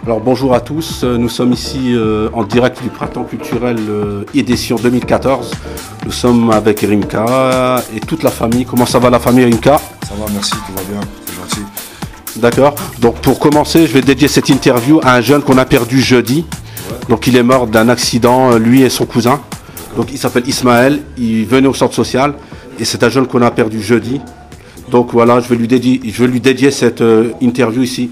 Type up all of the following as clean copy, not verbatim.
Alors bonjour à tous, nous sommes ici en direct du Printemps culturel édition 2014. Nous sommes avec Rimka et toute la famille. Comment ça va la famille Rimka? Ça va, merci, tout va bien, c'est gentil. D'accord, donc pour commencer, je vais dédier cette interview à un jeune qu'on a perdu jeudi. Ouais. Donc il est mort d'un accident, lui et son cousin. Donc il s'appelle Ismaël, il venait au centre social et c'est un jeune qu'on a perdu jeudi. Donc voilà, je vais lui dédier cette interview ici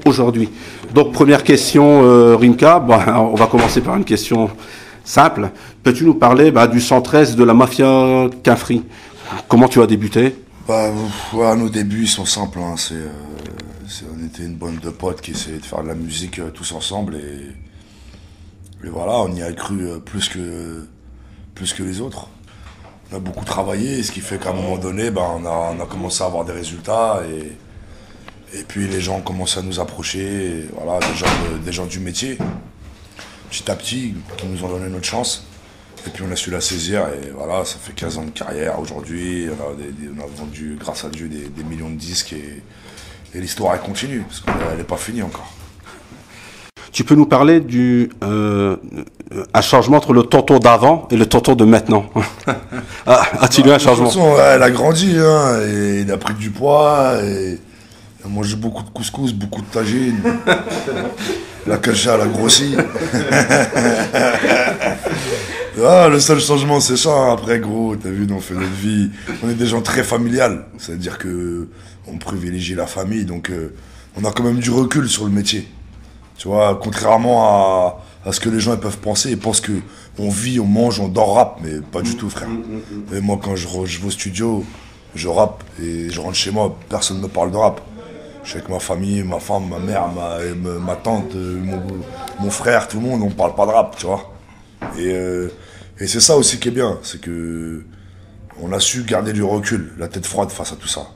aujourd'hui. Donc première question, Rimka, on va commencer par une question simple. Peux-tu nous parler du 113 de la mafia Quinfri? Comment tu as débuté? Nos débuts ils sont simples. Hein. On était une bande de potes qui essayaient de faire de la musique tous ensemble et voilà, on y a cru plus que les autres. On a beaucoup travaillé, ce qui fait qu'à un moment donné, on a commencé à avoir des résultats et puis les gens commencent à nous approcher, voilà, des gens du métier, petit à petit, qui nous ont donné notre chance. Et puis on a su la saisir et voilà, ça fait 15 ans de carrière aujourd'hui. On a vendu, grâce à Dieu, des millions de disques et l'histoire elle continue, parce qu'elle n'est pas finie encore. Tu peux nous parler un changement entre le tonton d'avant et le tonton de maintenant? As-tu eu un changement? De toute façon, elle a grandi, hein, et il a pris du poids, et il a mangé beaucoup de couscous, beaucoup de tagine. La cacha, elle a grossi. Le seul changement, c'est ça. Hein. Après, gros, t'as vu, on fait notre vie. On est des gens très familiales. C'est-à-dire que on privilégie la famille, donc on a quand même du recul sur le métier. Tu vois, contrairement à ce que les gens ils peuvent penser, ils pensent qu'on vit, on mange, on dort rap, mais pas du tout, frère. Et moi, quand je vais au studio, je rappe et je rentre chez moi, personne ne me parle de rap. Je suis avec ma famille, ma femme, ma mère, ma tante, mon frère, tout le monde, on parle pas de rap, tu vois. Et c'est ça aussi qui est bien, c'est que on a su garder du recul, la tête froide face à tout ça.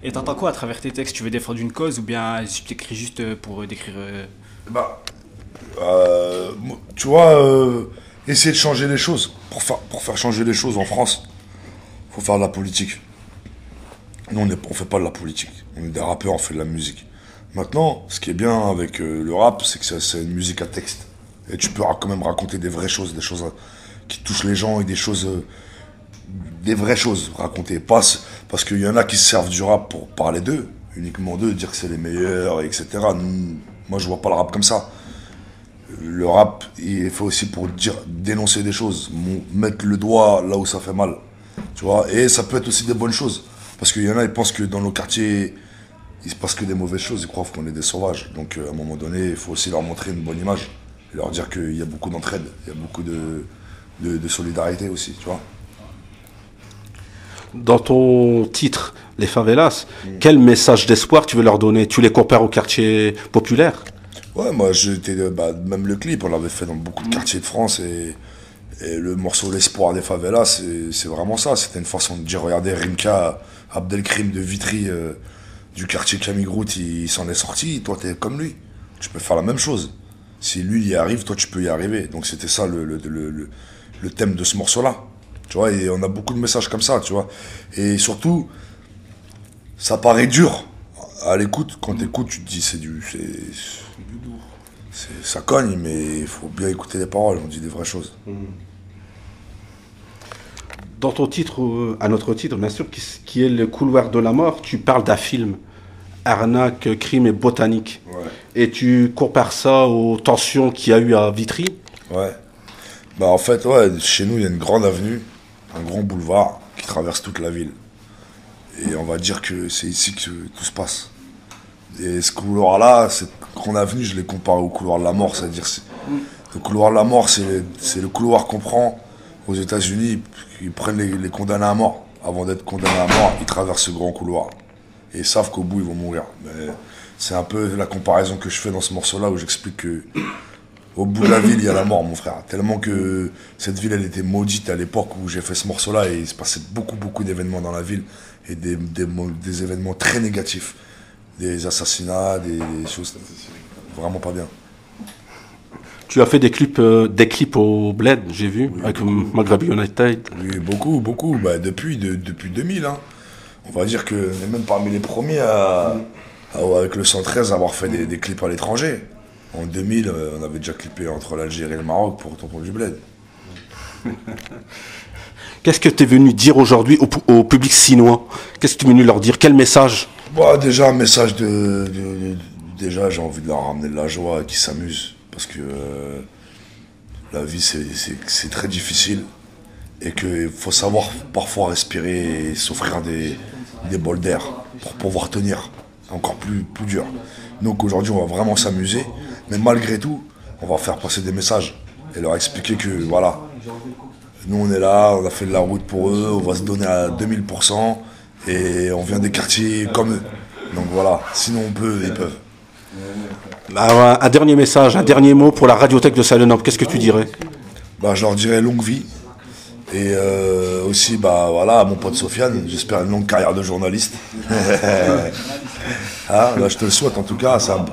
Et t'entends quoi à travers tes textes? Tu veux défendre une cause ou bien tu t'écris juste pour décrire tu vois, essayer de changer les choses. Pour faire changer les choses en France, faut faire de la politique. Nous, on fait pas de la politique. On est des rappeurs, on fait de la musique. Maintenant, ce qui est bien avec le rap, c'est que c'est une musique à texte. Et tu peux quand même raconter des vraies choses, des choses qui touchent les gens et des vraies choses racontées. Pas parce qu'il y en a qui se servent du rap pour parler d'eux, uniquement d'eux, dire que c'est les meilleurs, etc. Moi, je vois pas le rap comme ça. Le rap, il est fait aussi pour dénoncer des choses, mettre le doigt là où ça fait mal. Tu vois, et ça peut être aussi des bonnes choses. Parce qu'il y en a, ils pensent que dans nos quartiers, il se passe que des mauvaises choses, ils croient qu'on est des sauvages. Donc à un moment donné, il faut aussi leur montrer une bonne image. Et leur dire qu'il y a beaucoup d'entraide, il y a beaucoup de solidarité aussi, tu vois. Dans ton titre, Les Favelas, quel message d'espoir tu veux leur donner? Tu les compares au quartier populaire? Ouais, moi, même le clip, on l'avait fait dans beaucoup de quartiers de France et le morceau L'espoir des favelas, c'est vraiment ça. C'était une façon de dire, regardez, Rimka, Abdelkrim de Vitry, du quartier Camille Groult, il s'en est sorti, toi t'es comme lui. Tu peux faire la même chose. Si lui y arrive, toi tu peux y arriver. Donc c'était ça le thème de ce morceau-là. Tu vois, et on a beaucoup de messages comme ça, tu vois. Et surtout, ça paraît dur à l'écoute. Quand t'écoutes, tu te dis ça cogne, mais il faut bien écouter les paroles, on dit des vraies choses. Dans ton titre, à notre titre, bien sûr, qui est Le couloir de la mort, tu parles d'un film, Arnaque, crime et botanique. Ouais. Et tu compares ça aux tensions qu'il y a eu à Vitry. Ouais. En fait, ouais, chez nous, il y a une grande avenue, un grand boulevard qui traverse toute la ville. Et on va dire que c'est ici que tout se passe. Et ce couloir-là, cette grande avenue, je l'ai comparé au couloir de la mort. C'est-à-dire, le couloir de la mort, c'est le couloir qu'on prend aux États-Unis. Ils prennent les condamnés à mort. Avant d'être condamnés à mort, ils traversent ce grand couloir. Et ils savent qu'au bout, ils vont mourir. Mais c'est un peu la comparaison que je fais dans ce morceau-là où j'explique que au bout de la ville, il y a la mort, mon frère. Tellement que cette ville, elle était maudite à l'époque où j'ai fait ce morceau-là et il se passait beaucoup d'événements dans la ville et des événements très négatifs. Des assassinats, des choses vraiment pas bien. Tu as fait des clips au Bled, j'ai vu, oui, avec Maghreb United. Oui, beaucoup. Depuis 2000. Hein. on va dire qu'on est même parmi les premiers avec le 113 à avoir fait des clips à l'étranger. En 2000, on avait déjà clippé entre l'Algérie et le Maroc pour Tonton du Bled. Qu'est-ce que tu es venu dire aujourd'hui au public sinois? Qu'est-ce que tu es venu leur dire? Quel message? Bah, déjà, un message déjà, j'ai envie de leur ramener de la joie et qu'ils s'amusent. Parce que la vie, c'est très difficile. Et qu'il faut savoir parfois respirer et s'offrir des bols d'air pour pouvoir tenir. Encore plus dur. Donc aujourd'hui, on va vraiment s'amuser. Mais malgré tout, on va faire passer des messages. Et leur expliquer que, voilà, nous on est là, on a fait de la route pour eux, on va se donner à 2000%. Et on vient des quartiers comme eux. Donc voilà, sinon on peut, ils peuvent. Bah, un dernier message, un dernier mot pour la radiothèque de Salenope. Qu'est-ce que tu dirais? Bah, je leur dirais longue vie. Et aussi, bah voilà, à mon pote Sofiane, j'espère une longue carrière de journaliste. Ah, là, je te le souhaite en tout cas, c'est un beau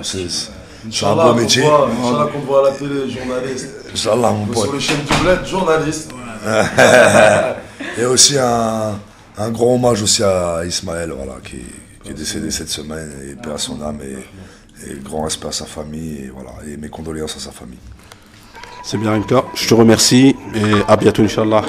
métier. Inch'Allah qu'on te voit à la télé, journaliste. Inch'Allah, mon pote. Sur les chaînes du bled, journaliste. Et aussi un grand hommage aussi à Ismaël, voilà, qui est décédé cette semaine, et paix à son âme, et grand respect à sa famille, et voilà, et mes condoléances à sa famille. C'est bien, Rinka. Je te remercie et à bientôt, Inch'Allah.